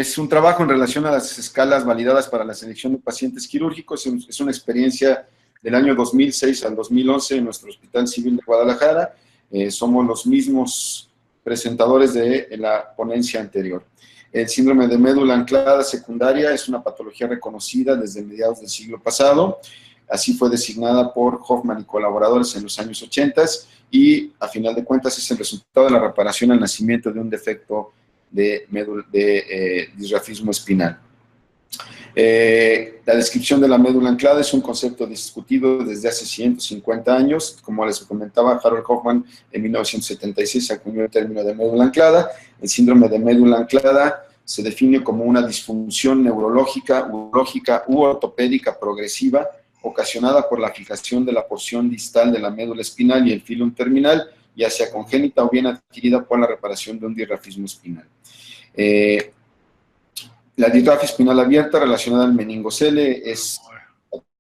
Es un trabajo en relación a las escalas validadas para la selección de pacientes quirúrgicos. Es una experiencia del año 2006 al 2011 en nuestro Hospital Civil de Guadalajara. Somos los mismos presentadores de la ponencia anterior. El síndrome de médula anclada secundaria es una patología reconocida desde mediados del siglo pasado. Así fue designada por Hoffman y colaboradores en los años 80 y, a final de cuentas, es el resultado de la reparación al nacimiento de un defecto de disrafismo espinal. La descripción de la médula anclada es un concepto discutido desde hace 150 años. Como les comentaba, Harold Hoffman en 1976 acuñó el término de médula anclada. El síndrome de médula anclada se define como una disfunción neurológica, urológica u ortopédica progresiva ocasionada por la fijación de la porción distal de la médula espinal y el filum terminal, ya sea congénita o bien adquirida por la reparación de un disrafismo espinal. La disrafia espinal abierta relacionada al meningocele es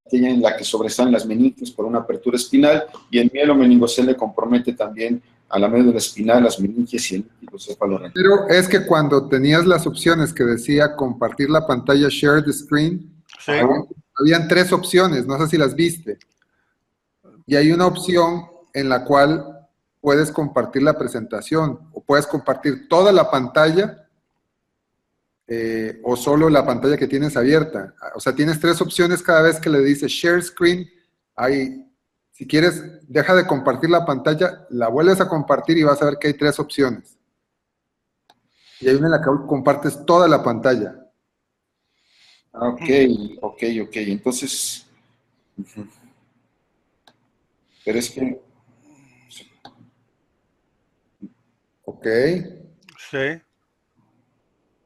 aquella en la que sobresalen las meninges por una apertura espinal, y el mielomeningocele compromete también a la médula espinal, las meninges y el líquido cefalorraquídeo. Pero es que cuando tenías las opciones que decía compartir la pantalla, share the screen, Sí. habían 3 opciones, no sé si las viste. Y hay una opción en la cual puedes compartir la presentación, o puedes compartir toda la pantalla, o solo la pantalla que tienes abierta. O sea, tienes 3 opciones cada vez que le dices share screen. Si quieres, deja de compartir la pantalla, la vuelves a compartir y vas a ver que hay 3 opciones. Y hay una en la que compartes toda la pantalla. Ok. Entonces, pero es que... Ok. Sí.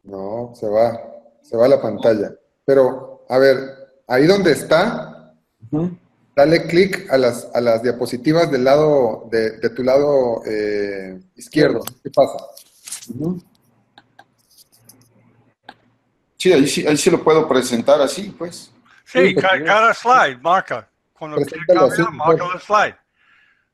No, se va la pantalla. Pero, a ver, ahí donde está, dale clic a las diapositivas del lado, de tu lado izquierdo. ¿Qué pasa? Sí, ahí sí lo puedo presentar así, pues. Sí, cada slide marca. Cuando quiere cambiar, marca el slide.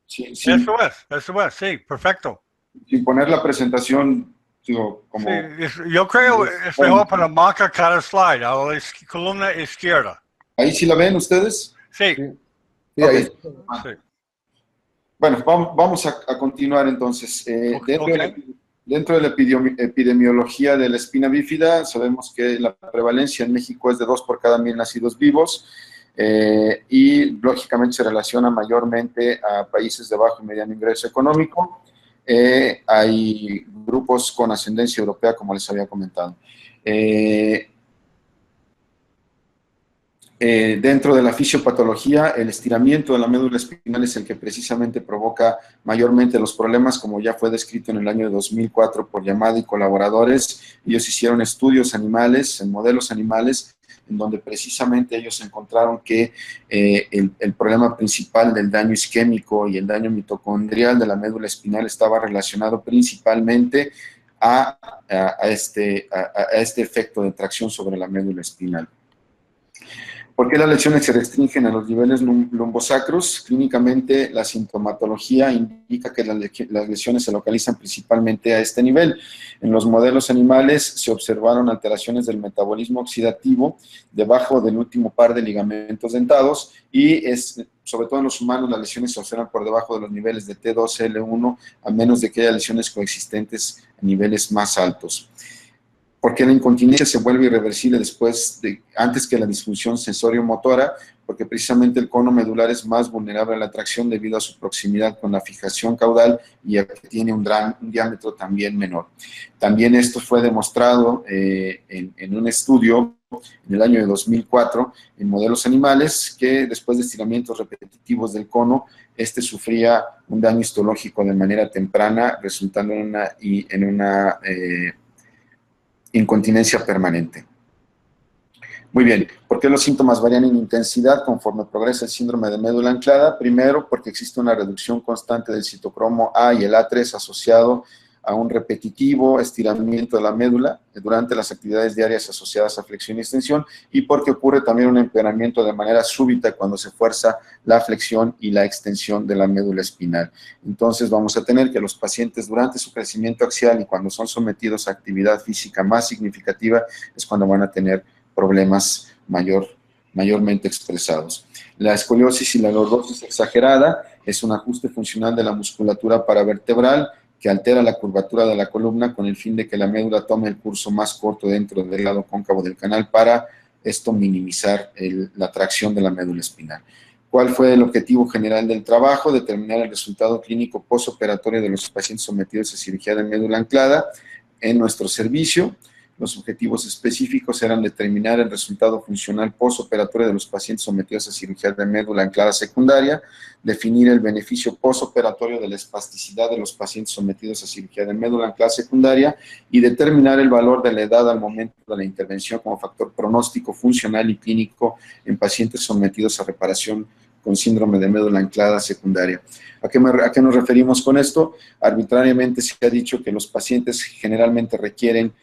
Sí. Eso es, sí, perfecto. Sin poner la presentación, digo, como... Sí, yo creo es mejor para marcar cada slide a la columna izquierda. ¿Ahí sí la ven ustedes? Sí. Sí, ahí. Sí. Bueno, vamos a continuar entonces. Dentro de la epidemiología de la espina bífida, sabemos que la prevalencia en México es de 2 por cada 1000 nacidos vivos, y lógicamente se relaciona mayormente a países de bajo y mediano ingreso económico. Hay grupos con ascendencia europea, como les había comentado. Dentro de la fisiopatología, el estiramiento de la médula espinal es el que precisamente provoca mayormente los problemas, como ya fue descrito en el año 2004 por Yamada y colaboradores. Ellos hicieron estudios animales, en modelos animales, en donde precisamente ellos encontraron que el problema principal del daño isquémico y el daño mitocondrial de la médula espinal estaba relacionado principalmente a este efecto de tracción sobre la médula espinal. ¿Por qué las lesiones se restringen a los niveles lumbosacros? Clínicamente, la sintomatología indica que las lesiones se localizan principalmente a este nivel. En los modelos animales se observaron alteraciones del metabolismo oxidativo debajo del último par de ligamentos dentados, y sobre todo en los humanos las lesiones se observan por debajo de los niveles de T2, L1, a menos de que haya lesiones coexistentes a niveles más altos. Porque la incontinencia se vuelve irreversible antes que la disfunción sensorio-motora, porque precisamente el cono medular es más vulnerable a la tracción debido a su proximidad con la fijación caudal y a que tiene un diámetro también menor. También esto fue demostrado en un estudio en el año de 2004 en modelos animales, que después de estiramientos repetitivos del cono, sufría un daño histológico de manera temprana, resultando en una incontinencia permanente. Muy bien, ¿por qué los síntomas varían en intensidad conforme progresa el síndrome de médula anclada? Primero, porque existe una reducción constante del citocromo A y el A3 asociado a un repetitivo estiramiento de la médula durante las actividades diarias asociadas a flexión y extensión, y porque ocurre también un empeoramiento de manera súbita cuando se fuerza la flexión y la extensión de la médula espinal. Entonces vamos a tener que los pacientes durante su crecimiento axial y cuando son sometidos a actividad física más significativa es cuando van a tener problemas mayormente expresados. La escoliosis y la lordosis exagerada es un ajuste funcional de la musculatura paravertebral que altera la curvatura de la columna con el fin de que la médula tome el curso más corto dentro del lado cóncavo del canal para esto minimizar la tracción de la médula espinal. ¿Cuál fue el objetivo general del trabajo? Determinar el resultado clínico postoperatorio de los pacientes sometidos a cirugía de médula anclada en nuestro servicio. Los objetivos específicos eran determinar el resultado funcional postoperatorio de los pacientes sometidos a cirugía de médula anclada secundaria, definir el beneficio postoperatorio de la espasticidad de los pacientes sometidos a cirugía de médula anclada secundaria y determinar el valor de la edad al momento de la intervención como factor pronóstico, funcional y clínico en pacientes sometidos a reparación con síndrome de médula anclada secundaria. ¿A qué nos referimos con esto? Arbitrariamente se ha dicho que los pacientes generalmente requieren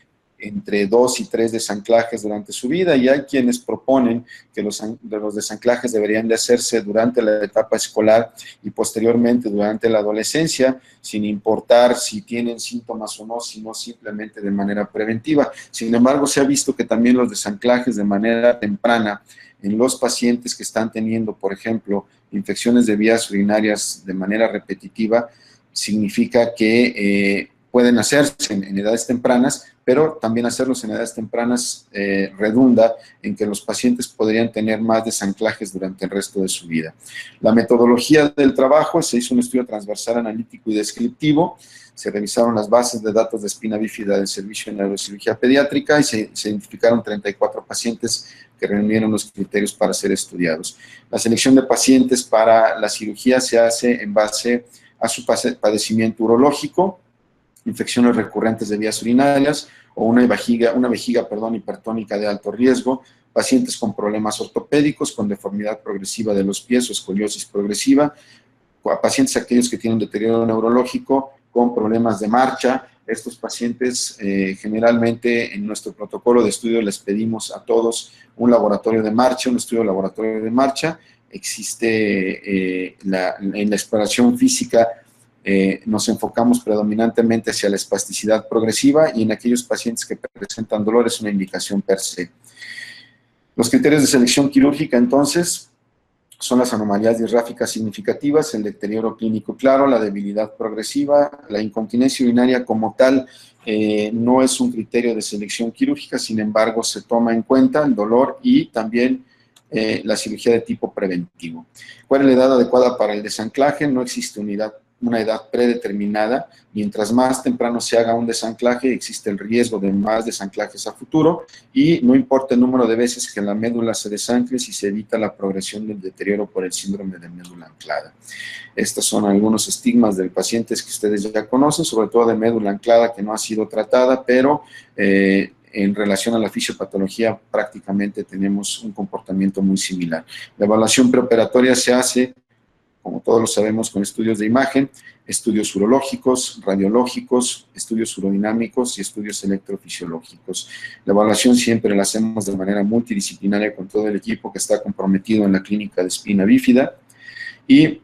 entre 2 y 3 desanclajes durante su vida, y hay quienes proponen que los desanclajes deberían de hacerse durante la etapa escolar y posteriormente durante la adolescencia, sin importar si tienen síntomas o no, sino simplemente de manera preventiva. Sin embargo, se ha visto que también los desanclajes de manera temprana en los pacientes que están teniendo, por ejemplo, infecciones de vías urinarias de manera repetitiva, significa que pueden hacerse en edades tempranas, pero también hacerlos en edades tempranas redunda en que los pacientes podrían tener más desanclajes durante el resto de su vida. La metodología del trabajo: se hizo un estudio transversal analítico y descriptivo, se revisaron las bases de datos de espina bífida del servicio de neurocirugía pediátrica y se identificaron 34 pacientes que reunieron los criterios para ser estudiados. La selección de pacientes para la cirugía se hace en base a su padecimiento urológico, infecciones recurrentes de vías urinarias o una vejiga hipertónica de alto riesgo, pacientes con problemas ortopédicos, con deformidad progresiva de los pies o escoliosis progresiva, pacientes aquellos que tienen deterioro neurológico con problemas de marcha. Estos pacientes generalmente en nuestro protocolo de estudio les pedimos a todos un laboratorio de marcha, un estudio de laboratorio de marcha. Existe en la exploración física, nos enfocamos predominantemente hacia la espasticidad progresiva y en aquellos pacientes que presentan dolor es una indicación per se. Los criterios de selección quirúrgica, entonces, son las anomalías disráficas significativas, el deterioro clínico claro, la debilidad progresiva, la incontinencia urinaria como tal no es un criterio de selección quirúrgica, sin embargo se toma en cuenta el dolor y también la cirugía de tipo preventivo. ¿Cuál es la edad adecuada para el desanclaje? No existe una edad predeterminada. Mientras más temprano se haga un desanclaje, existe el riesgo de más desanclajes a futuro y no importa el número de veces que la médula se desancle si se evita la progresión del deterioro por el síndrome de médula anclada. Estos son algunos estigmas de pacientes que ustedes ya conocen, sobre todo de médula anclada que no ha sido tratada, pero en relación a la fisiopatología prácticamente tenemos un comportamiento muy similar. La evaluación preoperatoria se hace, como todos lo sabemos, con estudios de imagen, estudios urológicos, radiológicos, estudios urodinámicos y estudios electrofisiológicos. La evaluación siempre la hacemos de manera multidisciplinaria con todo el equipo que está comprometido en la clínica de espina bífida y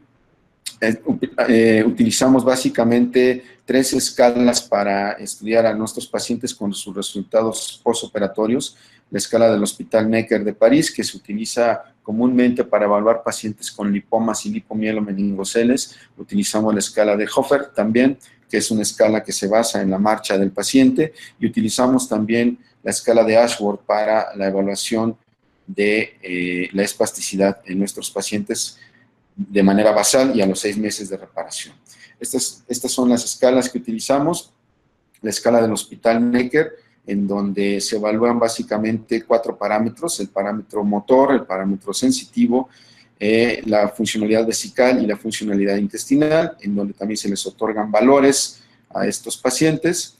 utilizamos básicamente 3 escalas para estudiar a nuestros pacientes con sus resultados postoperatorios. La escala del Hospital Necker de París, que se utiliza comúnmente para evaluar pacientes con lipomas y lipomielo-meningoceles. Utilizamos la escala de Hofer también, que es una escala que se basa en la marcha del paciente. Y utilizamos también la escala de Ashworth para la evaluación de la espasticidad en nuestros pacientes de manera basal y a los 6 meses de reparación. Estas son las escalas que utilizamos. La escala del Hospital Necker, en donde se evalúan básicamente 4 parámetros: el parámetro motor, el parámetro sensitivo, la funcionalidad vesical y la funcionalidad intestinal, en donde también se les otorgan valores a estos pacientes.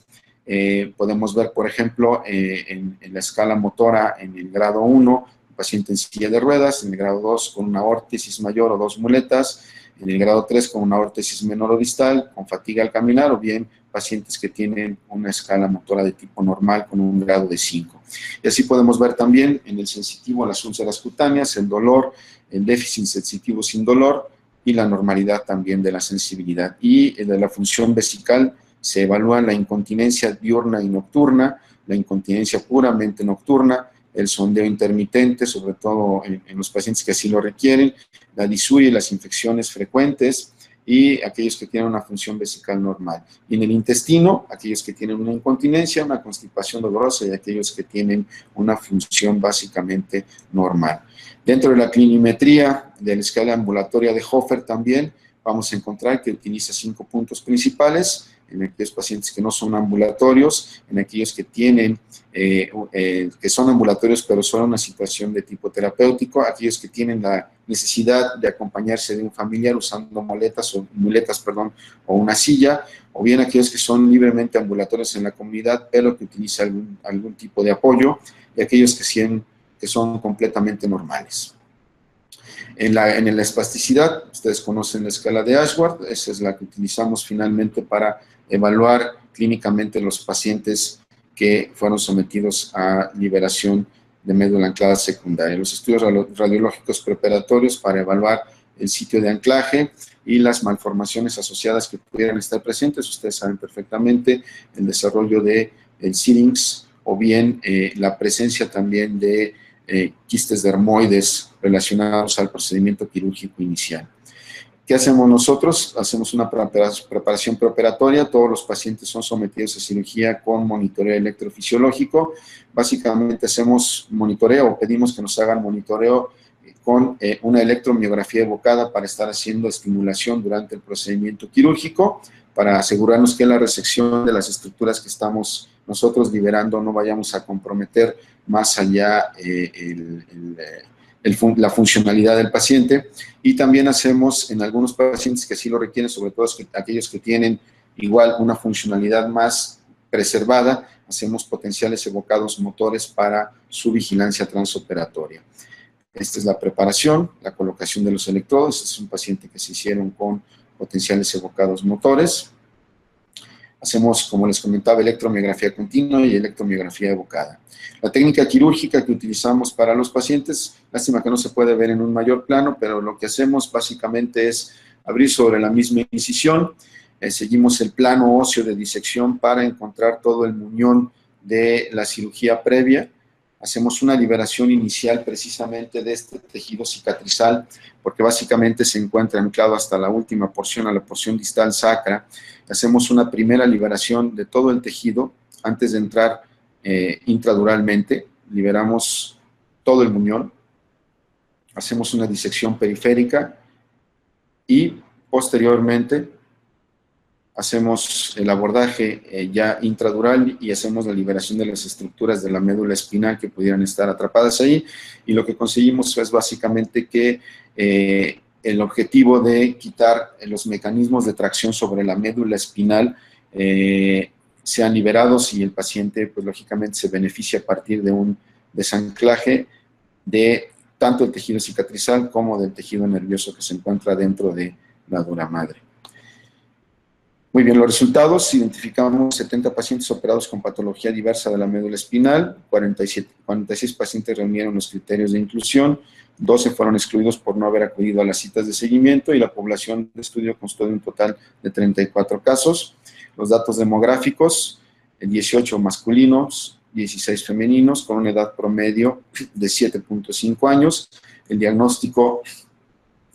Podemos ver, por ejemplo, en la escala motora en el grado 1, paciente en silla de ruedas, en el grado 2 con una órtesis mayor o 2 muletas, en el grado 3 con una órtesis menor-distal, con fatiga al caminar, o bien pacientes que tienen una escala motora de tipo normal con un grado de 5. Y así podemos ver también en el sensitivo las úlceras cutáneas, el dolor, el déficit sensitivo sin dolor y la normalidad también de la sensibilidad. Y de la función vesical se evalúa la incontinencia diurna y nocturna, la incontinencia puramente nocturna, el sondeo intermitente, sobre todo en los pacientes que así lo requieren, la disuria y las infecciones frecuentes, y aquellos que tienen una función vesical normal. Y en el intestino, aquellos que tienen una incontinencia, una constipación dolorosa, y aquellos que tienen una función básicamente normal. Dentro de la clinimetría de la escala ambulatoria de Hofer también vamos a encontrar que utiliza 5 puntos principales en aquellos pacientes que no son ambulatorios, en aquellos que tienen, que son ambulatorios pero son una situación de tipo terapéutico, aquellos que tienen la necesidad de acompañarse de un familiar usando muletas o una silla, o bien aquellos que son libremente ambulatorios en la comunidad pero que utilizan algún tipo de apoyo, y aquellos que son completamente normales. En la espasticidad, ustedes conocen la escala de Ashworth, esa es la que utilizamos finalmente para evaluar clínicamente los pacientes que fueron sometidos a liberación de médula anclada secundaria. Los estudios radiológicos preoperatorios para evaluar el sitio de anclaje y las malformaciones asociadas que pudieran estar presentes. Ustedes saben perfectamente el desarrollo del syrinx o bien la presencia también de quistes dermoides relacionados al procedimiento quirúrgico inicial. ¿Qué hacemos nosotros? Hacemos una preparación preoperatoria. Todos los pacientes son sometidos a cirugía con monitoreo electrofisiológico. Básicamente hacemos monitoreo o pedimos que nos hagan monitoreo con una electromiografía evocada para estar haciendo estimulación durante el procedimiento quirúrgico, para asegurarnos que la resección de las estructuras que estamos nosotros liberando no vayamos a comprometer más allá la funcionalidad del paciente. Y también hacemos en algunos pacientes que así lo requieren, sobre todo aquellos que tienen igual una funcionalidad más preservada, hacemos potenciales evocados motores para su vigilancia transoperatoria. Esta es la preparación, la colocación de los electrodos. Este es un paciente que se hicieron con potenciales evocados motores. Hacemos, como les comentaba, electromiografía continua y electromiografía evocada. La técnica quirúrgica que utilizamos para los pacientes, lástima que no se puede ver en un mayor plano, pero lo que hacemos básicamente es abrir sobre la misma incisión, seguimos el plano óseo de disección para encontrar todo el muñón de la cirugía previa. Hacemos una liberación inicial precisamente de este tejido cicatrizal, porque básicamente se encuentra anclado hasta la última porción, a la porción distal sacra. Hacemos una primera liberación de todo el tejido antes de entrar intraduralmente. Liberamos todo el muñón. Hacemos una disección periférica y posteriormente hacemos el abordaje ya intradural y hacemos la liberación de las estructuras de la médula espinal que pudieran estar atrapadas ahí, y lo que conseguimos es básicamente que el objetivo de quitar los mecanismos de tracción sobre la médula espinal sean liberados, y el paciente pues lógicamente se beneficia a partir de un desanclaje de tanto el tejido cicatrizal como del tejido nervioso que se encuentra dentro de la dura madre. Muy bien, los resultados: identificamos 70 pacientes operados con patología diversa de la médula espinal, 46 pacientes reunieron los criterios de inclusión, 12 fueron excluidos por no haber acudido a las citas de seguimiento, y la población de estudio constó de un total de 34 casos. Los datos demográficos: 18 masculinos, 16 femeninos, con una edad promedio de 7.5 años. El diagnóstico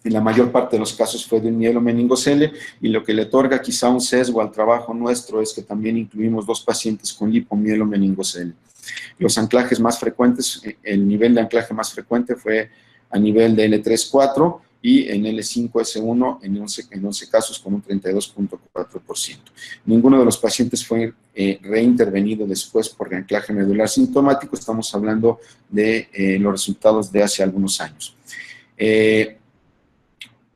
en la mayor parte de los casos fue de un mielomeningocele, y lo que le otorga quizá un sesgo al trabajo nuestro es que también incluimos 2 pacientes con lipomiellomeningocele. Los anclajes más frecuentes, el nivel de anclaje más frecuente fue a nivel de L3-4 y en L5-S1 en 11 casos con un 32.4%. Ninguno de los pacientes fue reintervenido después por reanclaje medular sintomático. Estamos hablando de los resultados de hace algunos años.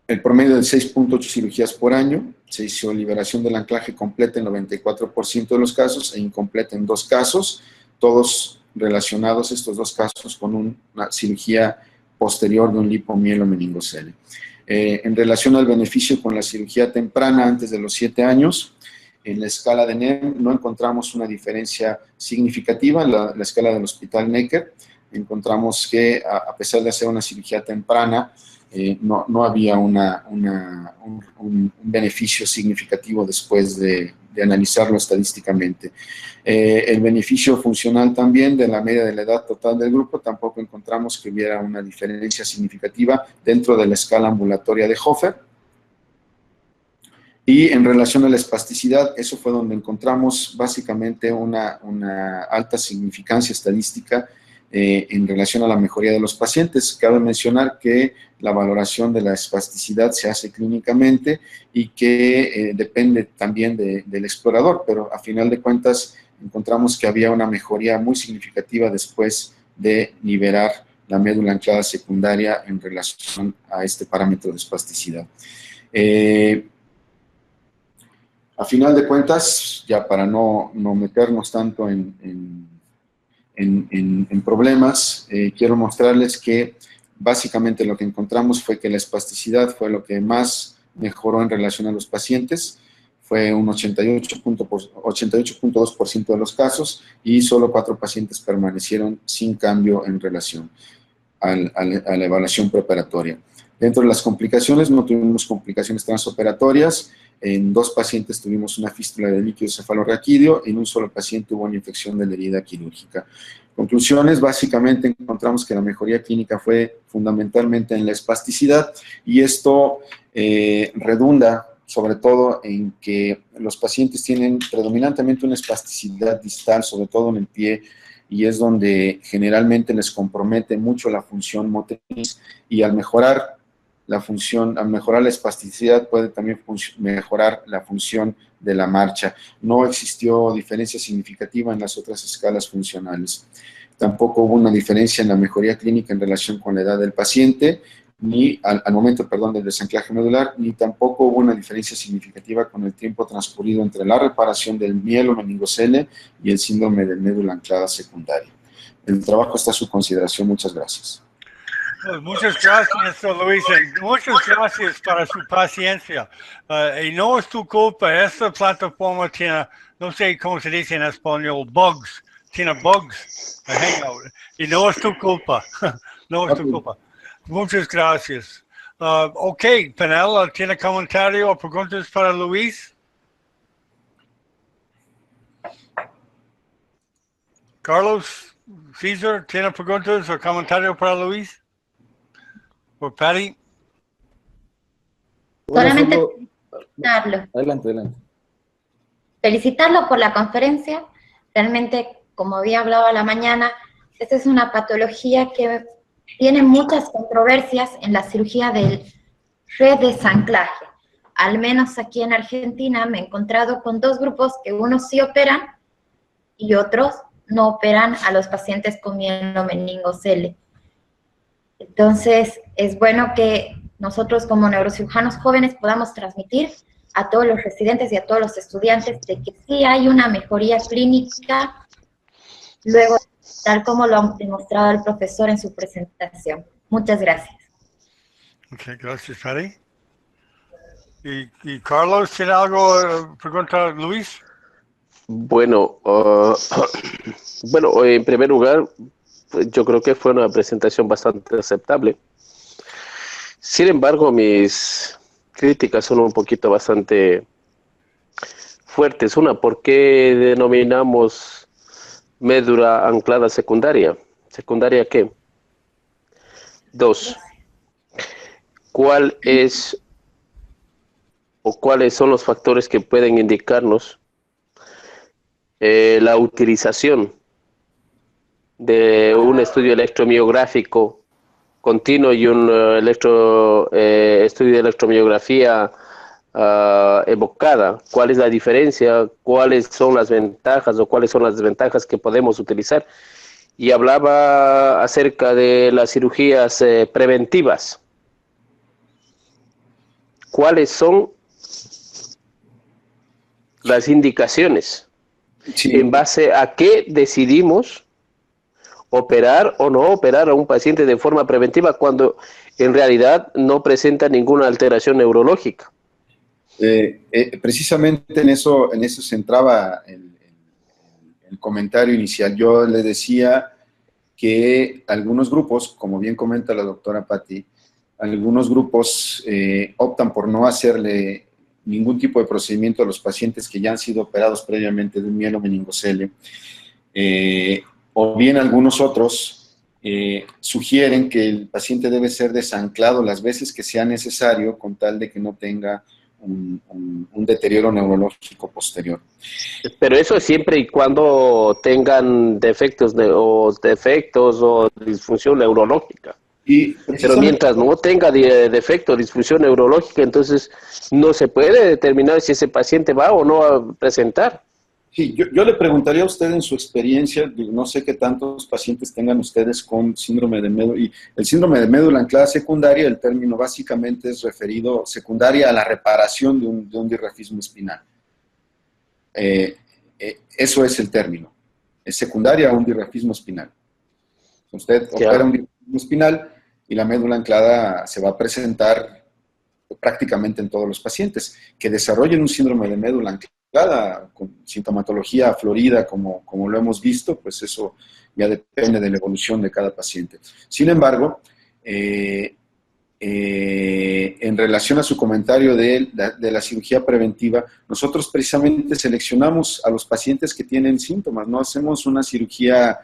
El promedio de 6.8 cirugías por año, se hizo liberación del anclaje completa en 94% de los casos e incompleta en 2 casos, todos relacionados estos 2 casos con una cirugía posterior de un lipomiellomeningocele. En relación al beneficio con la cirugía temprana antes de los 7 años, en la escala de NEM no encontramos una diferencia significativa. En la escala del Hospital Necker encontramos que a pesar de hacer una cirugía temprana, no había un beneficio significativo después de analizarlo estadísticamente. El beneficio funcional también de la media de la edad total del grupo, tampoco encontramos que hubiera una diferencia significativa dentro de la escala ambulatoria de Hofer. Y en relación a la espasticidad, eso fue donde encontramos básicamente una alta significancia estadística en relación a la mejoría de los pacientes. Cabe mencionar que la valoración de la espasticidad se hace clínicamente y que depende también del explorador, pero a final de cuentas encontramos que había una mejoría muy significativa después de liberar la médula anclada secundaria en relación a este parámetro de espasticidad. A final de cuentas, ya para no meternos tanto en problemas, quiero mostrarles que básicamente lo que encontramos fue que la espasticidad fue lo que más mejoró en relación a los pacientes, fue un 88.2% de los casos y solo 4 pacientes permanecieron sin cambio en relación a la evaluación preoperatoria. Dentro de las complicaciones no tuvimos complicaciones transoperatorias. En 2 pacientes tuvimos una fístula de líquido cefalorraquídeo, en un solo paciente hubo una infección de la herida quirúrgica. Conclusiones, básicamente encontramos que la mejoría clínica fue fundamentalmente en la espasticidad y esto redunda sobre todo en que los pacientes tienen predominantemente una espasticidad distal, sobre todo en el pie, y es donde generalmente les compromete mucho la función motriz, y al mejorar la función, al mejorar la espasticidad puede también mejorar la función de la marcha. No existió diferencia significativa en las otras escalas funcionales. Tampoco hubo una diferencia en la mejoría clínica en relación con la edad del paciente, ni al momento, del desanclaje medular, ni tampoco hubo una diferencia significativa con el tiempo transcurrido entre la reparación del mielomeningocele y el síndrome de médula anclada secundaria. El trabajo está a su consideración. Muchas gracias. Pues muchas gracias, Luis. Muchas gracias para su paciencia. Y no es tu culpa. Esta plataforma tiene, no sé cómo se dice en español, bugs. Tiene bugs. Y no es tu culpa. No es tu culpa. Muchas gracias. Ok, Penel, ¿tiene comentario o preguntas para Luis? Carlos, César, ¿tiene preguntas o comentarios para Luis? ¿Por Patty? Solamente felicitarlo. Adelante. Felicitarlo por la conferencia. Realmente, como había hablado a la mañana, esta es una patología que tiene muchas controversias en la cirugía del redesanclaje. Al menos aquí en Argentina me he encontrado con 2 grupos que unos sí operan y otros no operan a los pacientes con mielomeningocele. Entonces, es bueno que nosotros como neurocirujanos jóvenes podamos transmitir a todos los residentes y a todos los estudiantes de que sí hay una mejoría clínica, luego, tal como lo ha demostrado el profesor en su presentación. Muchas gracias. Ok, gracias, Patty. ¿Y Carlos, tiene algo pregunta Luis? Bueno, en primer lugar, yo creo que fue una presentación bastante aceptable. Sin embargo, mis críticas son un poquito bastante fuertes. Una, ¿por qué denominamos médula anclada secundaria? ¿Secundaria qué? 2, ¿cuál es o cuáles son los factores que pueden indicarnos la utilización de un estudio electromiográfico continuo y un estudio de electromiografía evocada? ¿Cuál es la diferencia? ¿Cuáles son las ventajas o cuáles son las desventajas que podemos utilizar? Y hablaba acerca de las cirugías preventivas. ¿Cuáles son las indicaciones? Sí. ¿En base a qué decidimos operar o no operar a un paciente de forma preventiva cuando en realidad no presenta ninguna alteración neurológica. Precisamente en eso se centraba el comentario inicial. Yo le decía que algunos grupos, como bien comenta la doctora Patti, algunos grupos optan por no hacerle ningún tipo de procedimiento a los pacientes que ya han sido operados previamente de un mielomeningocele, o bien algunos otros sugieren que el paciente debe ser desanclado las veces que sea necesario con tal de que no tenga un deterioro neurológico posterior. Pero eso es siempre y cuando tengan defectos o disfunción neurológica. Pero mientras no tenga defecto, disfunción neurológica, entonces no se puede determinar si ese paciente va o no a presentar. Sí, yo le preguntaría a usted en su experiencia, no sé qué tantos pacientes tengan ustedes con síndrome de médula, y el síndrome de médula anclada secundaria, el término básicamente es referido secundaria a la reparación de un dirrafismo espinal. Eso es el término, es secundaria a un dirrafismo espinal. Usted opera un dirrafismo espinal y la médula anclada se va a presentar prácticamente en todos los pacientes que desarrollen un síndrome de médula anclada con sintomatología florida, como lo hemos visto, pues eso ya depende de la evolución de cada paciente. Sin embargo, en relación a su comentario de la cirugía preventiva, nosotros precisamente seleccionamos a los pacientes que tienen síntomas, no hacemos una cirugía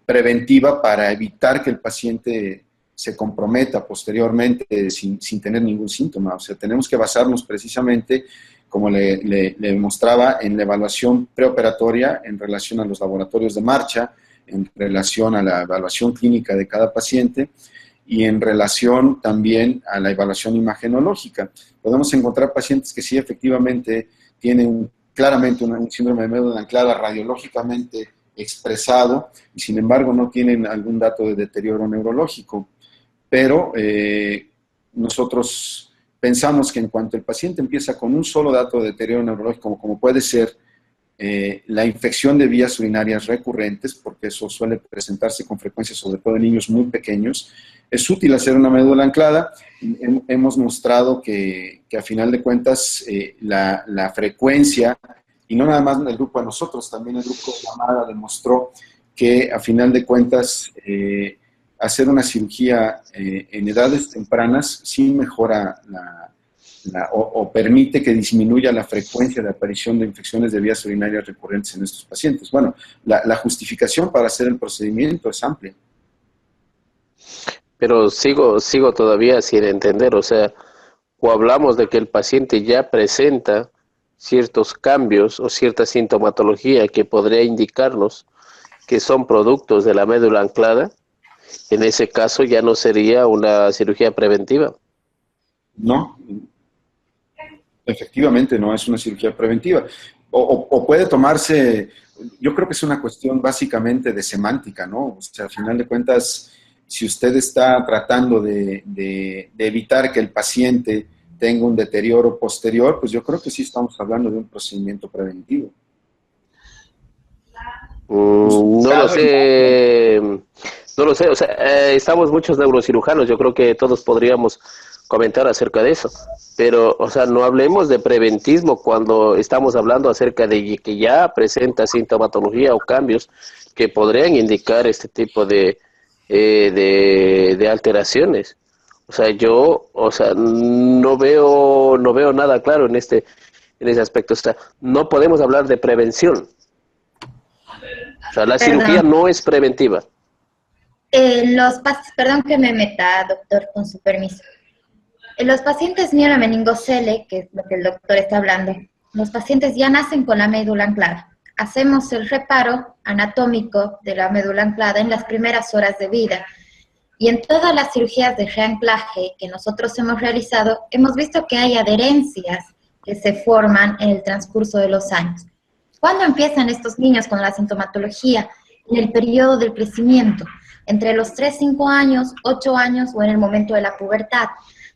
preventiva para evitar que el paciente se comprometa posteriormente sin tener ningún síntoma. O sea, tenemos que basarnos precisamente, como le mostraba, en la evaluación preoperatoria en relación a los laboratorios de marcha, en relación a la evaluación clínica de cada paciente y en relación también a la evaluación imagenológica. Podemos encontrar pacientes que sí efectivamente tienen claramente un síndrome de médula anclada radiológicamente expresado y sin embargo no tienen algún dato de deterioro neurológico. Pero nosotros pensamos que en cuanto el paciente empieza con un solo dato de deterioro neurológico, como puede ser la infección de vías urinarias recurrentes, porque eso suele presentarse con frecuencia, sobre todo en niños muy pequeños, es útil hacer una médula anclada. Hemos mostrado que a final de cuentas la frecuencia, y no nada más el grupo de nosotros, también el grupo de Amara demostró que a final de cuentas hacer una cirugía en edades tempranas sí mejora o permite que disminuya la frecuencia de aparición de infecciones de vías urinarias recurrentes en estos pacientes. Bueno, la justificación para hacer el procedimiento es amplia. Pero sigo todavía sin entender, o sea, o hablamos de que el paciente ya presenta ciertos cambios o cierta sintomatología que podría indicarnos que son productos de la médula anclada. En ese caso ya no sería una cirugía preventiva. No, efectivamente no es una cirugía preventiva. O puede tomarse, yo creo que es una cuestión básicamente de semántica, ¿no? O sea, al final de cuentas, si usted está tratando de evitar que el paciente tenga un deterioro posterior, pues yo creo que sí estamos hablando de un procedimiento preventivo. No lo sé, o sea, estamos muchos neurocirujanos, yo creo que todos podríamos comentar acerca de eso, pero, o sea, no hablemos de preventismo cuando estamos hablando acerca de que ya presenta sintomatología o cambios que podrían indicar este tipo de alteraciones. O sea, no veo nada claro en ese aspecto. O sea, no podemos hablar de prevención. O sea, la cirugía no es preventiva. Perdón que me meta, doctor, con su permiso. Los pacientes mielomeningocele, que es lo que el doctor está hablando, los pacientes ya nacen con la médula anclada. Hacemos el reparo anatómico de la médula anclada en las primeras horas de vida. Y en todas las cirugías de reanclaje que nosotros hemos realizado, hemos visto que hay adherencias que se forman en el transcurso de los años. ¿Cuándo empiezan estos niños con la sintomatología? En el periodo del crecimiento, entre los 3, 5 años, 8 años o en el momento de la pubertad.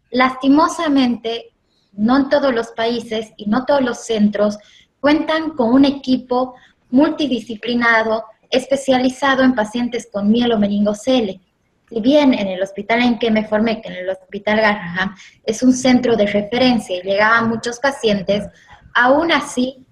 Lastimosamente, no en todos los países y no todos los centros cuentan con un equipo multidisciplinado especializado en pacientes con mielomeningocele. Si bien en el hospital en que me formé, que en el Hospital Graham, es un centro de referencia y llegaban muchos pacientes, aún así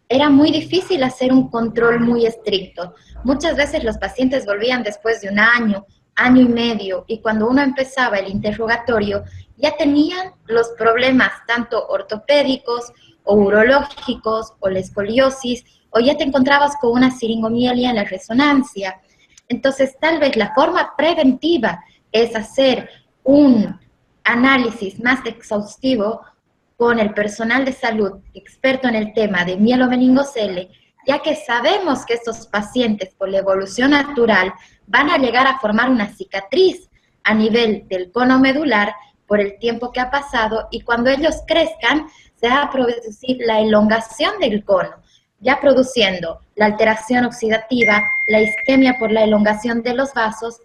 era muy difícil hacer un control muy estricto. Muchas veces los pacientes volvían después de un año, año y medio, y cuando uno empezaba el interrogatorio, ya tenían los problemas tanto ortopédicos o urológicos o la escoliosis, o ya te encontrabas con una siringomielgia en la resonancia. Entonces, tal vez la forma preventiva es hacer un análisis más exhaustivo con el personal de salud experto en el tema de mielomeningocele, ya que sabemos que estos pacientes por la evolución natural van a llegar a formar una cicatriz a nivel del cono medular por el tiempo que ha pasado, y cuando ellos crezcan se va a producir la elongación del cono, ya produciendo la alteración oxidativa, la isquemia por la elongación de los vasos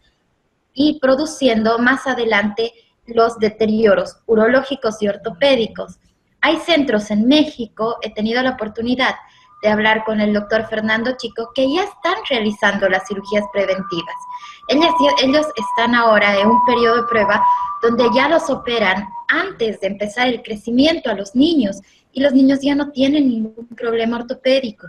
y produciendo más adelante los deterioros urológicos y ortopédicos. Hay centros en México, he tenido la oportunidad de hablar con el doctor Fernando Chico, que ya están realizando las cirugías preventivas. Ellos están ahora en un periodo de prueba donde ya los operan antes de empezar el crecimiento a los niños, y los niños ya no tienen ningún problema ortopédico.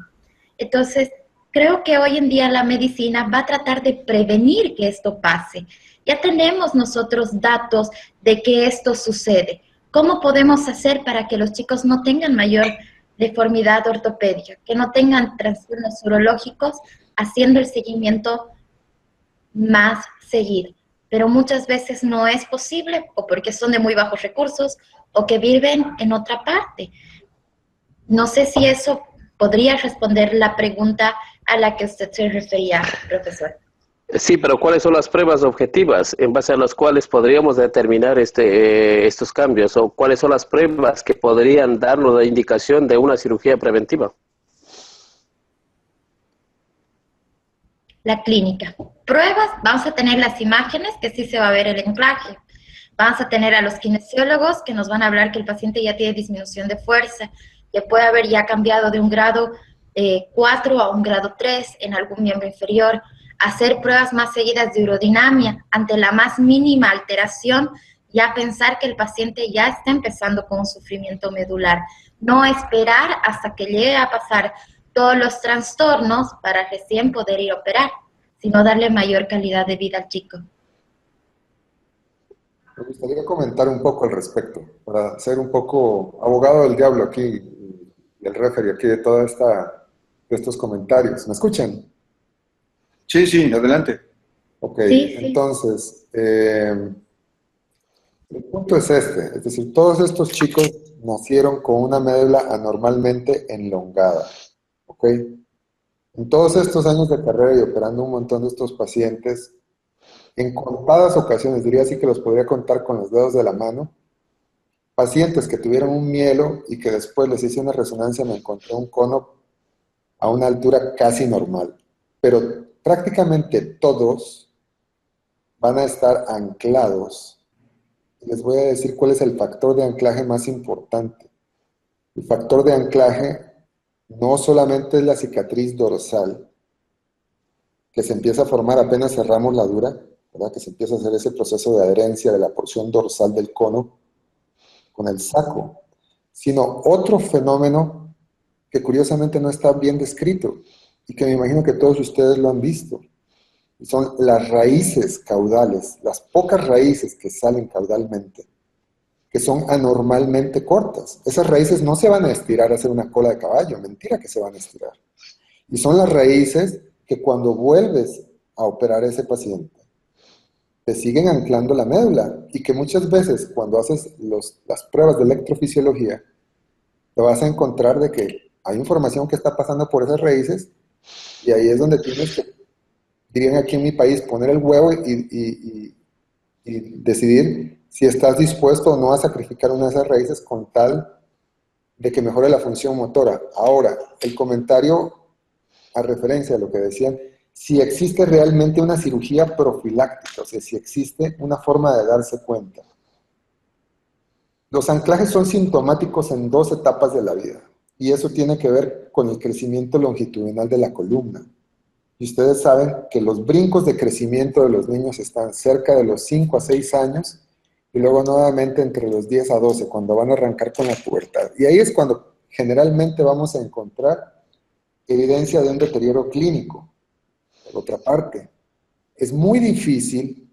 Entonces, creo que hoy en día la medicina va a tratar de prevenir que esto pase. Ya tenemos nosotros datos de que esto sucede. ¿Cómo podemos hacer para que los chicos no tengan mayor deformidad ortopédica, que no tengan trastornos urológicos, haciendo el seguimiento más seguido? Pero muchas veces no es posible, o porque son de muy bajos recursos, o que viven en otra parte. No sé si eso podría responder la pregunta a la que usted se refería, profesor. Sí, pero ¿cuáles son las pruebas objetivas en base a las cuales podríamos determinar estos cambios? ¿O cuáles son las pruebas que podrían darnos la indicación de una cirugía preventiva? La clínica. Pruebas, vamos a tener las imágenes, que sí se va a ver el anclaje. Vamos a tener a los kinesiólogos, que nos van a hablar que el paciente ya tiene disminución de fuerza, que puede haber ya cambiado de un grado 4 a un grado 3 en algún miembro inferior. Hacer pruebas más seguidas de urodinamia. Ante la más mínima alteración, ya pensar que el paciente ya está empezando con un sufrimiento medular. No esperar hasta que llegue a pasar todos los trastornos para recién poder ir a operar, sino darle mayor calidad de vida al chico. Me gustaría comentar un poco al respecto, para ser un poco abogado del diablo aquí, y el referee aquí de de estos comentarios. ¿Me escuchan? Sí, sí, adelante. Ok, Sí. Entonces, el punto es este, es decir, todos estos chicos nacieron con una médula anormalmente enlongada, ¿ok? En todos estos años de carrera y operando un montón de estos pacientes, en contadas ocasiones, diría así que los podría contar con los dedos de la mano, pacientes que tuvieron un mielo y que después les hice una resonancia, me encontré un cono a una altura casi normal, pero prácticamente todos van a estar anclados. Les voy a decir cuál es el factor de anclaje más importante. El factor de anclaje no solamente es la cicatriz dorsal, que se empieza a formar apenas cerramos la dura, ¿verdad? Que se empieza a hacer ese proceso de adherencia de la porción dorsal del cono con el saco, sino otro fenómeno que curiosamente no está bien descrito y que me imagino que todos ustedes lo han visto. Y son las raíces caudales, las pocas raíces que salen caudalmente, que son anormalmente cortas. Esas raíces no se van a estirar a hacer una cola de caballo, mentira que se van a estirar. Y son las raíces que cuando vuelves a operar a ese paciente, te siguen anclando la médula, y que muchas veces cuando haces las pruebas de electrofisiología, te vas a encontrar de que hay información que está pasando por esas raíces, y ahí es donde tienes que, dirían aquí en mi país, poner el huevo y decidir si estás dispuesto o no a sacrificar una de esas raíces con tal de que mejore la función motora. Ahora, el comentario a referencia a lo que decían, si existe realmente una cirugía profiláctica, o sea, si existe una forma de darse cuenta. Los anclajes son sintomáticos en 2 etapas de la vida, y eso tiene que ver con el crecimiento longitudinal de la columna. Y ustedes saben que los brincos de crecimiento de los niños están cerca de los 5 a 6 años y luego nuevamente entre los 10 a 12, cuando van a arrancar con la pubertad. Y ahí es cuando generalmente vamos a encontrar evidencia de un deterioro clínico. Por otra parte, es muy difícil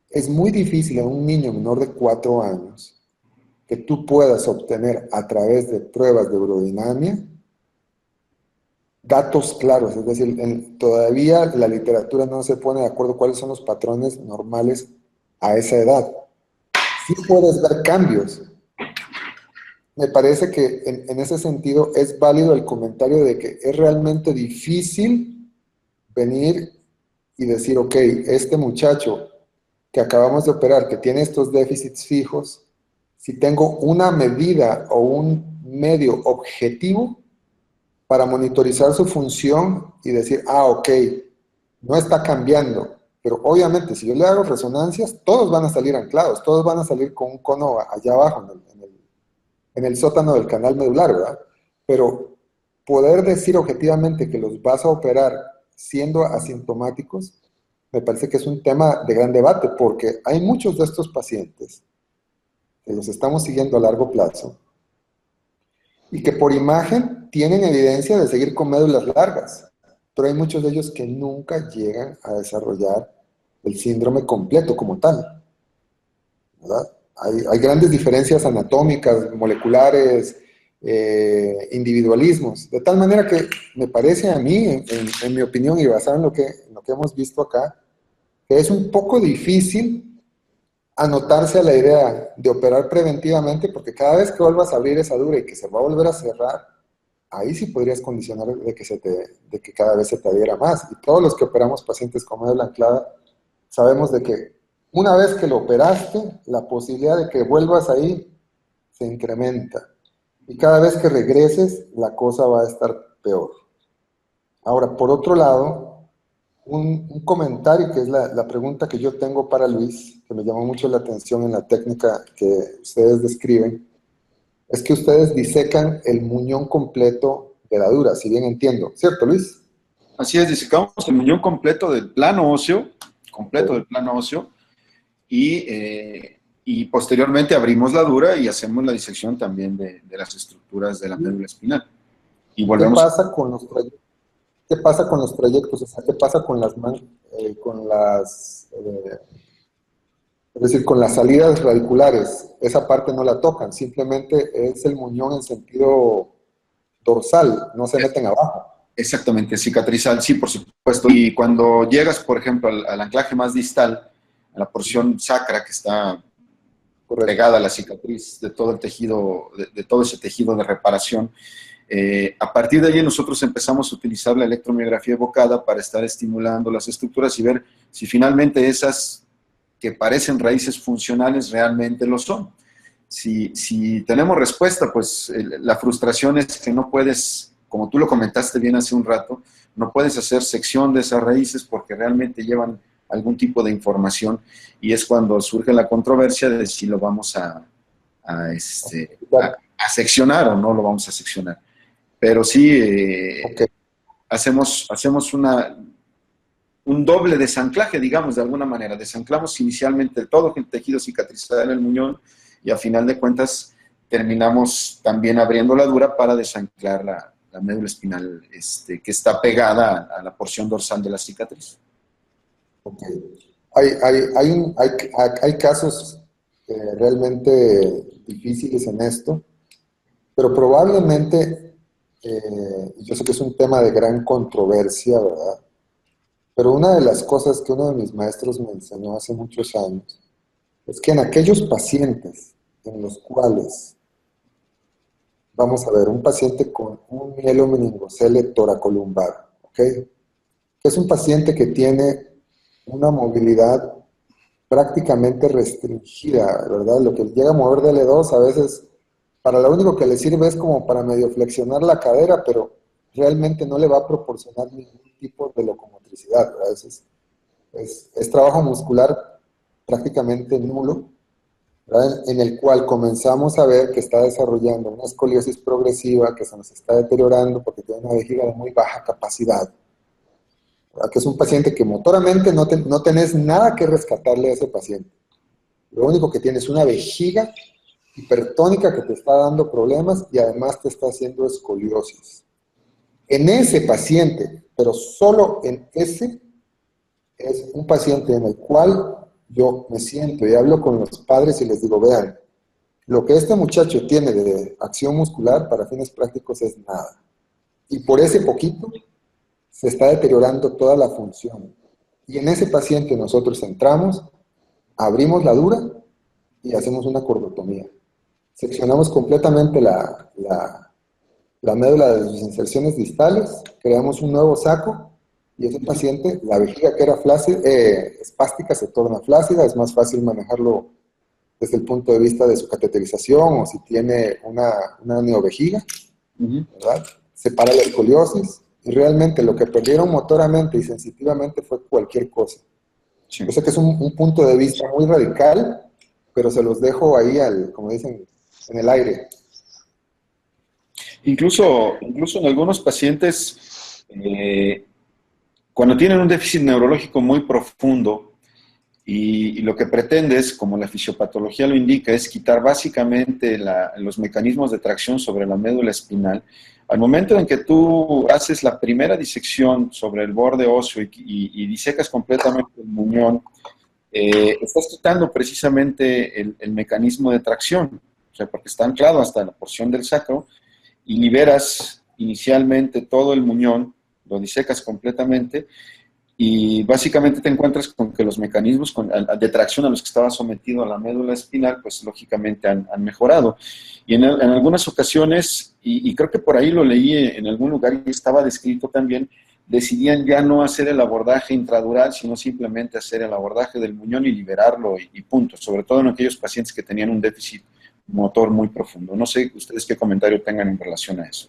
en un niño menor de 4 años que tú puedas obtener a través de pruebas de urodinamia datos claros, es decir, todavía la literatura no se pone de acuerdo cuáles son los patrones normales a esa edad. Sí puedes ver cambios. Me parece que en ese sentido es válido el comentario de que es realmente difícil venir y decir, ok, este muchacho que acabamos de operar, que tiene estos déficits fijos, si tengo una medida o un medio objetivo para monitorizar su función y decir, ah, ok, no está cambiando. Pero obviamente, si yo le hago resonancias, todos van a salir anclados, todos van a salir con un cono allá abajo, en el sótano del canal medular, ¿verdad? Pero poder decir objetivamente que los vas a operar siendo asintomáticos, me parece que es un tema de gran debate, porque hay muchos de estos pacientes que los estamos siguiendo a largo plazo, y que por imagen tienen evidencia de seguir con médulas largas, pero hay muchos de ellos que nunca llegan a desarrollar el síndrome completo como tal, ¿verdad? Hay grandes diferencias anatómicas, moleculares, individualismos, de tal manera que me parece a mí, en mi opinión y basado en lo que hemos visto acá, que es un poco difícil anotarse a la idea de operar preventivamente, porque cada vez que vuelvas a abrir esa dura y que se va a volver a cerrar, ahí sí podrías condicionar de que cada vez se te adhiera más. Y todos los que operamos pacientes con médula anclada, sabemos de que una vez que lo operaste, la posibilidad de que vuelvas ahí se incrementa. Y cada vez que regreses, la cosa va a estar peor. Ahora, por otro lado, un comentario que es la pregunta que yo tengo para Luis, que me llamó mucho la atención en la técnica que ustedes describen, es que ustedes disecan el muñón completo de la dura, si bien entiendo. ¿Cierto, Luis? Así es, disecamos el muñón completo del plano óseo, y posteriormente abrimos la dura y hacemos la disección también de las estructuras de la médula espinal. Y volvemos. ¿Qué pasa con los trayectos? ¿Qué pasa con los trayectos? O sea, ¿qué pasa con es decir, con las salidas radiculares? Esa parte no la tocan, simplemente es el muñón en sentido dorsal, no se meten abajo. Exactamente, cicatrizal, sí, por supuesto. Y cuando llegas, por ejemplo, al anclaje más distal, a la porción sacra que está pegada a la cicatriz de todo el tejido, de todo ese tejido de reparación, a partir de allí nosotros empezamos a utilizar la electromiografía evocada para estar estimulando las estructuras y ver si finalmente esas que parecen raíces funcionales realmente lo son. Si tenemos respuesta, pues la frustración es que no puedes, como tú lo comentaste bien hace un rato, no puedes hacer sección de esas raíces porque realmente llevan algún tipo de información y es cuando surge la controversia de si lo vamos a seccionar o no lo vamos a seccionar. Pero sí, Okay. hacemos un doble desanclaje, digamos, de alguna manera. Desanclamos inicialmente todo el tejido cicatrizado en el muñón y a final de cuentas terminamos también abriendo la dura para desanclar la médula espinal que está pegada a la porción dorsal de la cicatriz. Okay. Hay casos realmente difíciles en esto, pero probablemente, yo sé que es un tema de gran controversia, ¿verdad? Pero una de las cosas que uno de mis maestros me enseñó hace muchos años es que en aquellos pacientes en los cuales, vamos a ver, un paciente con un mielomeningocele toracolumbar, ¿ok? Que es un paciente que tiene una movilidad prácticamente restringida, ¿verdad? Lo que llega a mover de L2 a veces, para lo único que le sirve es como para medio flexionar la cadera, pero realmente no le va a proporcionar ningún tipo de locomotricidad, ¿verdad? Es trabajo muscular prácticamente nulo, ¿verdad? En el cual comenzamos a ver que está desarrollando una escoliosis progresiva, que se nos está deteriorando porque tiene una vejiga de muy baja capacidad, ¿verdad? Que es un paciente que motoramente no tenés nada que rescatarle a ese paciente. Lo único que tiene es una vejiga hipertónica que te está dando problemas y además te está haciendo escoliosis. En ese paciente, pero solo en ese, es un paciente en el cual yo me siento y hablo con los padres y les digo, vean, lo que este muchacho tiene de acción muscular para fines prácticos es nada. Y por ese poquito se está deteriorando toda la función. Y en ese paciente nosotros entramos, abrimos la dura y hacemos una cordotomía. Seccionamos completamente la médula de sus inserciones distales, creamos un nuevo saco y ese paciente, la vejiga que era flácida, espástica se torna flácida, es más fácil manejarlo desde el punto de vista de su cateterización o si tiene una neovejiga, ¿verdad? Se para la escoliosis y realmente lo que perdieron motoramente y sensitivamente fue cualquier cosa. Sí. Yo sé que es un punto de vista muy radical, pero se los dejo ahí, como dicen, en el aire. Incluso en algunos pacientes, cuando tienen un déficit neurológico muy profundo y lo que pretendes, como la fisiopatología lo indica, es quitar básicamente los mecanismos de tracción sobre la médula espinal, al momento en que tú haces la primera disección sobre el borde óseo y disecas completamente el muñón, estás quitando precisamente el mecanismo de tracción, o sea, porque está anclado hasta la porción del sacro, y liberas inicialmente todo el muñón, lo disecas completamente, y básicamente te encuentras con que los mecanismos de tracción a los que estaba sometido a la médula espinal, pues lógicamente han mejorado. Y en algunas ocasiones, y creo que por ahí lo leí en algún lugar y estaba descrito también, decidían ya no hacer el abordaje intradural, sino simplemente hacer el abordaje del muñón y liberarlo y punto, sobre todo en aquellos pacientes que tenían un déficit motor muy profundo. No sé ustedes qué comentario tengan en relación a eso.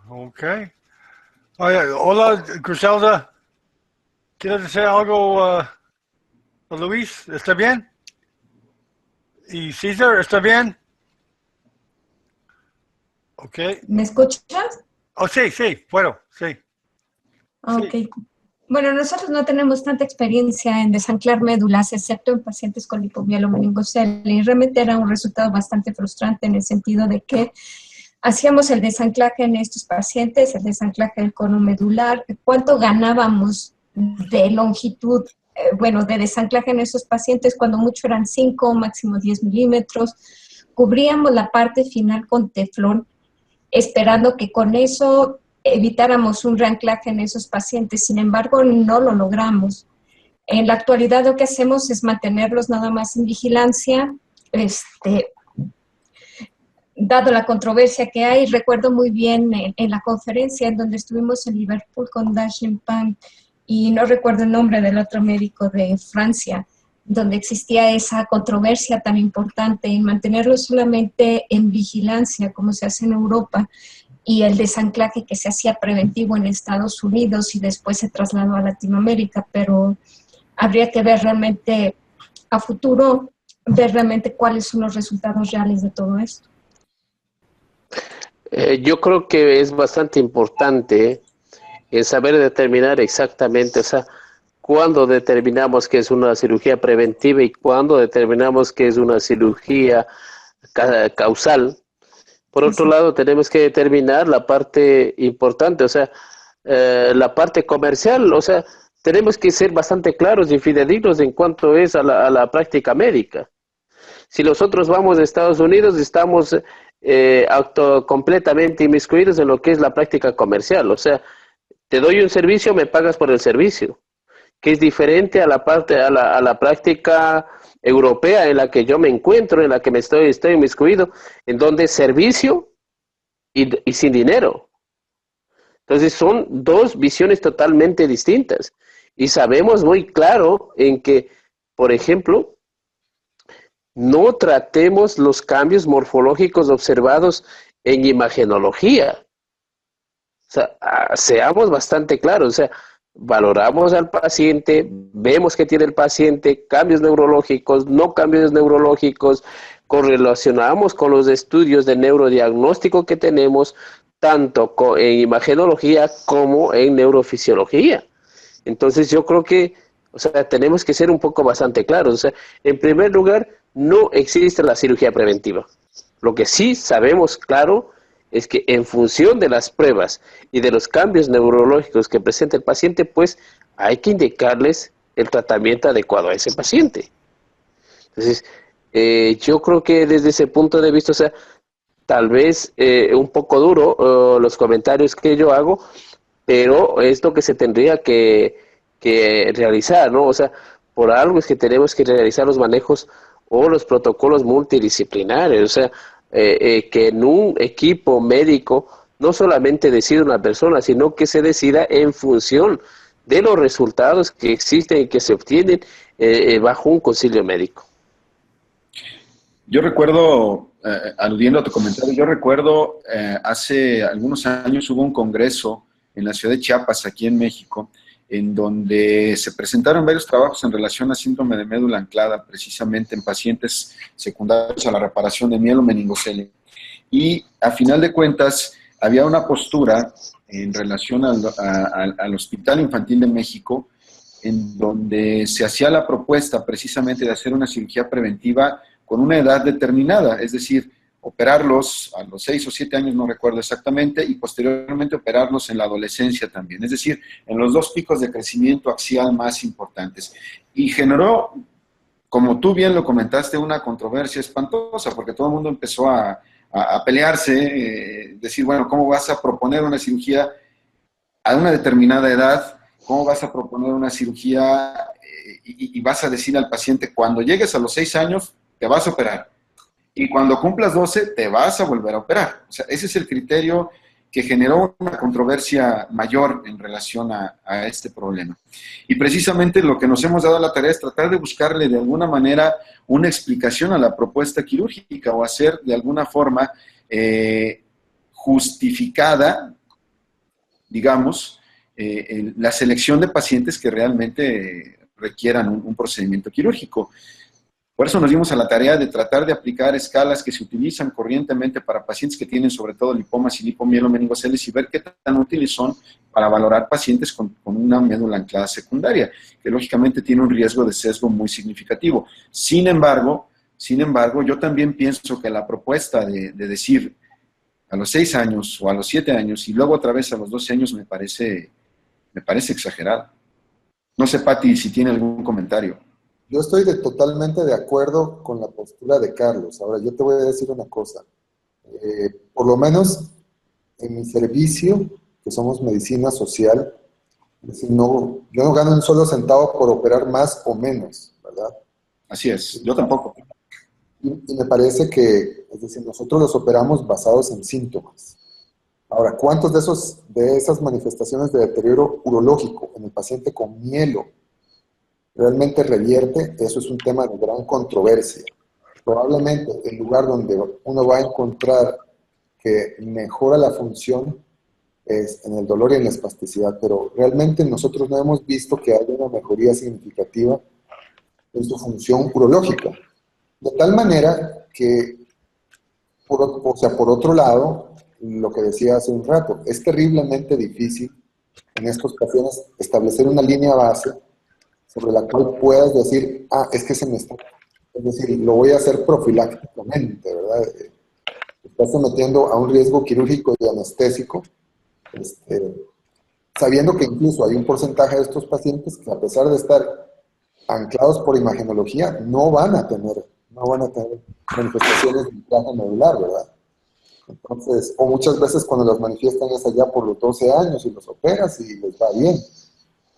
Ok. Oye, hola, Griselda. ¿Quieres decir algo a Luis? ¿Está bien? ¿Y César, está bien? Ok. ¿Me escuchas? Oh, sí, puedo, sí. Ok. Bueno, nosotros no tenemos tanta experiencia en desanclar médulas, excepto en pacientes con lipomielo-meningocele, y realmente era un resultado bastante frustrante en el sentido de que hacíamos el desanclaje en estos pacientes, el desanclaje del cono medular, cuánto ganábamos de longitud, de desanclaje en estos pacientes, cuando mucho eran 5, máximo 10 milímetros, cubríamos la parte final con teflón, esperando que con eso evitáramos un reanclaje en esos pacientes. Sin embargo, no lo logramos. En la actualidad lo que hacemos es mantenerlos nada más en vigilancia, dado la controversia que hay. Recuerdo muy bien en la conferencia en donde estuvimos en Liverpool con Dashin Pan, y no recuerdo el nombre del otro médico de Francia, donde existía esa controversia tan importante en mantenerlos solamente en vigilancia, como se hace en Europa, y el desanclaje que se hacía preventivo en Estados Unidos y después se trasladó a Latinoamérica, pero habría que ver realmente a futuro, ver realmente cuáles son los resultados reales de todo esto. Yo creo que es bastante importante el saber determinar exactamente, o sea, cuándo determinamos que es una cirugía preventiva y cuándo determinamos que es una cirugía causal. Por otro lado, tenemos que determinar la parte importante, o sea, la parte comercial, o sea, tenemos que ser bastante claros y fidedignos en cuanto es a la práctica médica. Si nosotros vamos a Estados Unidos, estamos completamente inmiscuidos en lo que es la práctica comercial, o sea, te doy un servicio, me pagas por el servicio, que es diferente a la práctica europea en la que yo me encuentro, en la que estoy inmiscuido, en donde es servicio y sin dinero. Entonces son dos visiones totalmente distintas. Y sabemos muy claro en que, por ejemplo, no tratemos los cambios morfológicos observados en imagenología. O sea, seamos bastante claros, o sea, valoramos al paciente, vemos que tiene el paciente, cambios neurológicos, no cambios neurológicos, correlacionamos con los estudios de neurodiagnóstico que tenemos, tanto en imagenología como en neurofisiología. Entonces yo creo que, o sea, tenemos que ser un poco bastante claros. O sea, en primer lugar, no existe la cirugía preventiva. Lo que sí sabemos claro es que en función de las pruebas y de los cambios neurológicos que presenta el paciente, pues hay que indicarles el tratamiento adecuado a ese paciente. Entonces, yo creo que desde ese punto de vista, o sea, tal vez un poco duro los comentarios que yo hago, pero es lo que se tendría que realizar, ¿no? O sea, por algo es que tenemos que realizar los manejos o los protocolos multidisciplinarios, o sea, que en un equipo médico no solamente decida una persona, sino que se decida en función de los resultados que existen y que se obtienen bajo un concilio médico. Yo recuerdo, aludiendo a tu comentario, yo recuerdo hace algunos años hubo un congreso en la ciudad de Chiapas, aquí en México, en donde se presentaron varios trabajos en relación a síndrome de médula anclada, precisamente en pacientes secundarios a la reparación de mielomeningocele. Y a final de cuentas, había una postura en relación al Hospital Infantil de México, en donde se hacía la propuesta precisamente de hacer una cirugía preventiva con una edad determinada, es decir, operarlos a los 6 o 7 años, no recuerdo exactamente, y posteriormente operarlos en la adolescencia también, es decir, en los 2 picos de crecimiento axial más importantes. Y generó, como tú bien lo comentaste, una controversia espantosa, porque todo el mundo empezó a pelearse, decir, bueno, ¿cómo vas a proponer una cirugía a una determinada edad? ¿Cómo vas a proponer una cirugía y vas a decir al paciente, cuando llegues a los 6 años, te vas a operar? Y cuando cumplas 12, te vas a volver a operar. O sea, ese es el criterio que generó una controversia mayor en relación a este problema. Y precisamente lo que nos hemos dado a la tarea es tratar de buscarle de alguna manera una explicación a la propuesta quirúrgica o hacer de alguna forma justificada, digamos, la selección de pacientes que realmente requieran un procedimiento quirúrgico. Por eso nos dimos a la tarea de tratar de aplicar escalas que se utilizan corrientemente para pacientes que tienen sobre todo lipomas y lipomielomenigoceles y ver qué tan útiles son para valorar pacientes con una médula anclada secundaria, que lógicamente tiene un riesgo de sesgo muy significativo. Sin embargo, yo también pienso que la propuesta de decir a los 6 años o a los 7 años y luego otra vez a los 12 años me parece exagerada. No sé, Pati, si tiene algún comentario. Yo estoy totalmente de acuerdo con la postura de Carlos. Ahora, yo te voy a decir una cosa. Por lo menos en mi servicio, que somos medicina social, es decir, yo no gano un solo centavo por operar más o menos, ¿verdad? Así es, yo tampoco. Y me parece que, es decir, nosotros los operamos basados en síntomas. Ahora, ¿cuántos de esas manifestaciones de deterioro urológico en el paciente con mielo realmente revierte? Eso es un tema de gran controversia. Probablemente el lugar donde uno va a encontrar que mejora la función es en el dolor y en la espasticidad, pero realmente nosotros no hemos visto que haya una mejoría significativa en su función urológica. De tal manera que, por otro lado, lo que decía hace un rato, es terriblemente difícil en estos pacientes establecer una línea base sobre la cual puedas decir, es que se me está, es decir, lo voy a hacer profilácticamente, ¿verdad? Estás sometiendo a un riesgo quirúrgico y anestésico, sabiendo que incluso hay un porcentaje de estos pacientes que a pesar de estar anclados por imagenología, no van a tener manifestaciones de traje medular, ¿verdad? Entonces, o muchas veces cuando las manifiestan es allá por los 12 años y los operas y les va bien.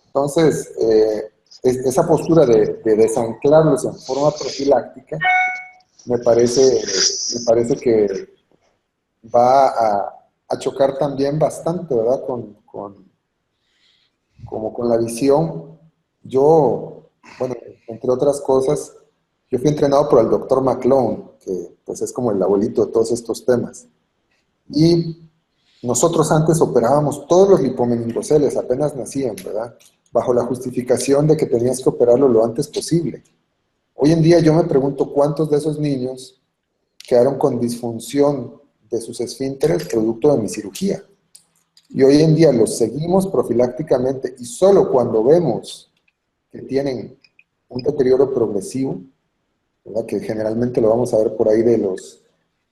Entonces, esa postura de desanclarlos en forma profiláctica me parece que va a chocar también bastante, ¿verdad? Con la visión. Yo, bueno, entre otras cosas, yo fui entrenado por el doctor McClone, que pues es como el abuelito de todos estos temas. Y nosotros antes operábamos todos los lipomeningoceles, apenas nacían, ¿verdad? Bajo la justificación de que tenías que operarlo lo antes posible. Hoy en día yo me pregunto cuántos de esos niños quedaron con disfunción de sus esfínteres producto de mi cirugía. Y hoy en día los seguimos profilácticamente y solo cuando vemos que tienen un deterioro progresivo, ¿verdad? Que generalmente lo vamos a ver por ahí de los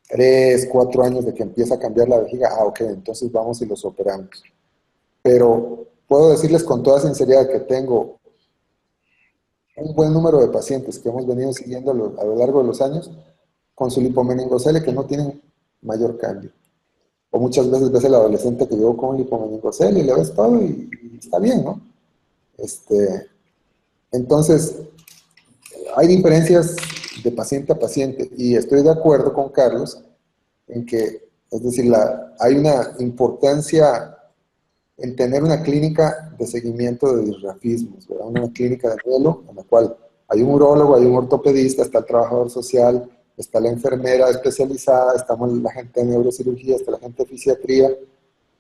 3, 4 años de que empieza a cambiar la vejiga, ok, entonces vamos y los operamos. Pero puedo decirles con toda sinceridad que tengo un buen número de pacientes que hemos venido siguiendo a lo largo de los años con su lipomeningocele que no tienen mayor cambio. O muchas veces ves el adolescente que llegó con un lipomeningocele y le ves todo y está bien, ¿no? Entonces, hay diferencias de paciente a paciente y estoy de acuerdo con Carlos en que, es decir, hay una importancia en tener una clínica de seguimiento de disrafismos, ¿verdad? Una clínica de duelo en la cual hay un urólogo, hay un ortopedista, está el trabajador social, está la enfermera especializada, estamos la gente de neurocirugía, está la gente de fisiatría,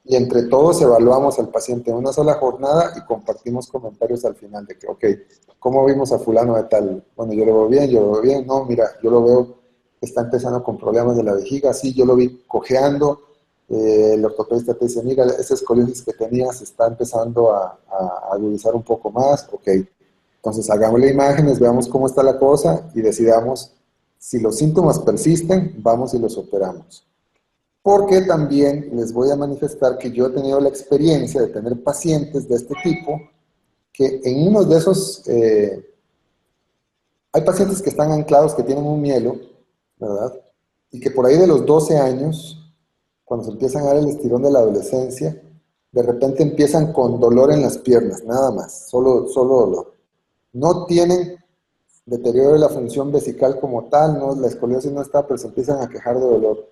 y entre todos evaluamos al paciente en una sola jornada y compartimos comentarios al final de que, ok, ¿cómo vimos a fulano de tal? Bueno, yo lo veo bien, no, mira, yo lo veo que está empezando con problemas de la vejiga, sí, yo lo vi cojeando, el ortopedista te dice, mira, esa escoliosis que tenías está empezando a agudizar un poco más, ok, entonces hagámosle imágenes, veamos cómo está la cosa y decidamos si los síntomas persisten, vamos y los operamos. Porque también les voy a manifestar que yo he tenido la experiencia de tener pacientes de este tipo que en uno de esos, hay pacientes que están anclados, que tienen un mielo, ¿verdad? Y que por ahí de los 12 años, cuando se empiezan a dar el estirón de la adolescencia, de repente empiezan con dolor en las piernas, nada más, solo dolor. No tienen deterioro de la función vesical como tal, no, la escoliosis no está, pero se empiezan a quejar de dolor.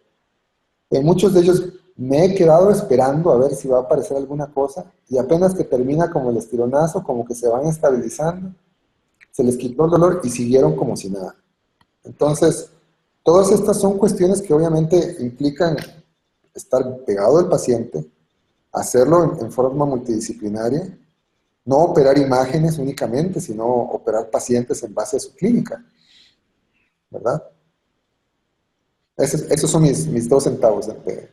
En muchos de ellos me he quedado esperando a ver si va a aparecer alguna cosa y apenas que termina como el estironazo, como que se van estabilizando, se les quitó el dolor y siguieron como si nada. Entonces, todas estas son cuestiones que obviamente implican estar pegado al paciente, hacerlo en forma multidisciplinaria, no operar imágenes únicamente, sino operar pacientes en base a su clínica, ¿verdad? Esos son mis 2 centavos de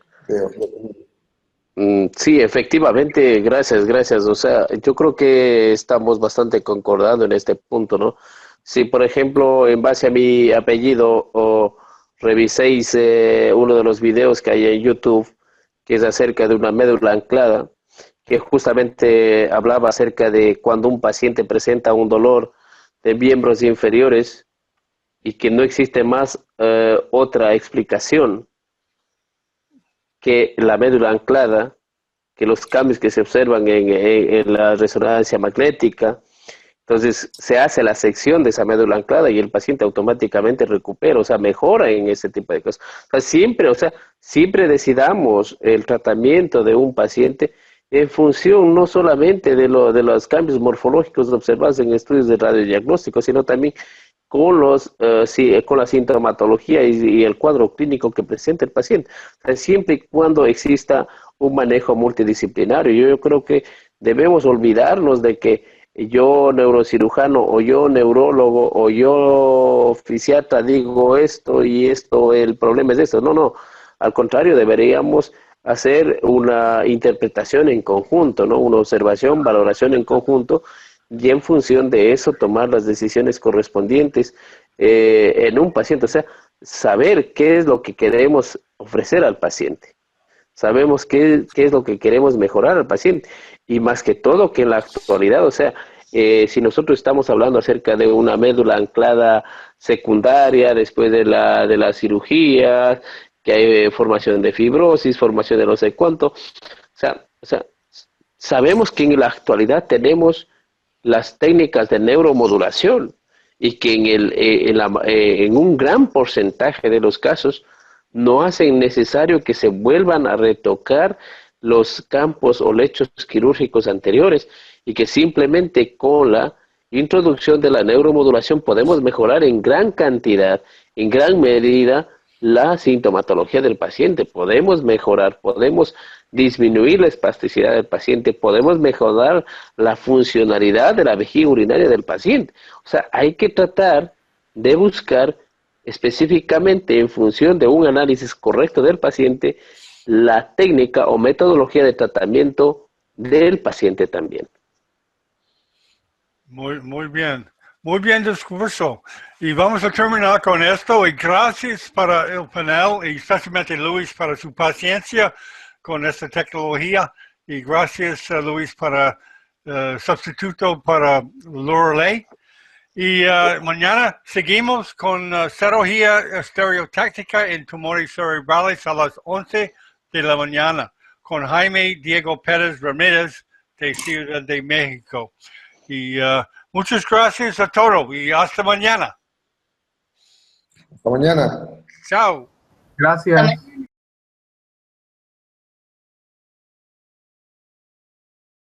Sí, efectivamente, gracias. O sea, yo creo que estamos bastante concordando en este punto, ¿no? Si, por ejemplo, en base a mi apellido o reviséis uno de los videos que hay en YouTube, que es acerca de una médula anclada, que justamente hablaba acerca de cuando un paciente presenta un dolor de miembros inferiores y que no existe más otra explicación que la médula anclada, que los cambios que se observan en la resonancia magnética. Entonces se hace la sección de esa médula anclada y el paciente automáticamente recupera, o sea, mejora en ese tipo de cosas. Siempre decidamos el tratamiento de un paciente en función no solamente de los cambios morfológicos observados en estudios de radiodiagnóstico, sino también con con la sintomatología y el cuadro clínico que presenta el paciente. O sea, siempre y cuando exista un manejo multidisciplinario, yo creo que debemos olvidarnos de que yo neurocirujano o yo neurólogo o yo fisiatra digo esto y esto, el problema es esto. No, al contrario, deberíamos hacer una interpretación en conjunto, ¿no? Una observación, valoración en conjunto y en función de eso tomar las decisiones correspondientes en un paciente. O sea, saber qué es lo que queremos ofrecer al paciente. Sabemos qué es lo que queremos mejorar al paciente. Y más que todo que en la actualidad, o sea, si nosotros estamos hablando acerca de una médula anclada secundaria después de la cirugía, que hay formación de fibrosis, formación de no sé cuánto, o sea, sabemos que en la actualidad tenemos las técnicas de neuromodulación y que en un gran porcentaje de los casos no hacen necesario que se vuelvan a retocar los campos o lechos quirúrgicos anteriores y que simplemente con la introducción de la neuromodulación podemos mejorar en gran cantidad, en gran medida, la sintomatología del paciente. Podemos mejorar, podemos disminuir la espasticidad del paciente, podemos mejorar la funcionalidad de la vejiga urinaria del paciente. O sea, hay que tratar de buscar específicamente en función de un análisis correcto del paciente, la técnica o metodología de tratamiento del paciente también. Muy bien. Muy bien discurso. Y vamos a terminar con esto. Y gracias para el panel y especialmente Luis para su paciencia con esta tecnología. Y gracias, Luis, para sustituto para Lorelei. Y mañana seguimos con cirugía estereotáctica en tumores cerebrales a las 11 de la mañana con Jaime Diego Pérez Ramírez de Ciudad de México. Y muchas gracias a todos y hasta mañana. Hasta mañana. Chao. Gracias. Hasta mañana.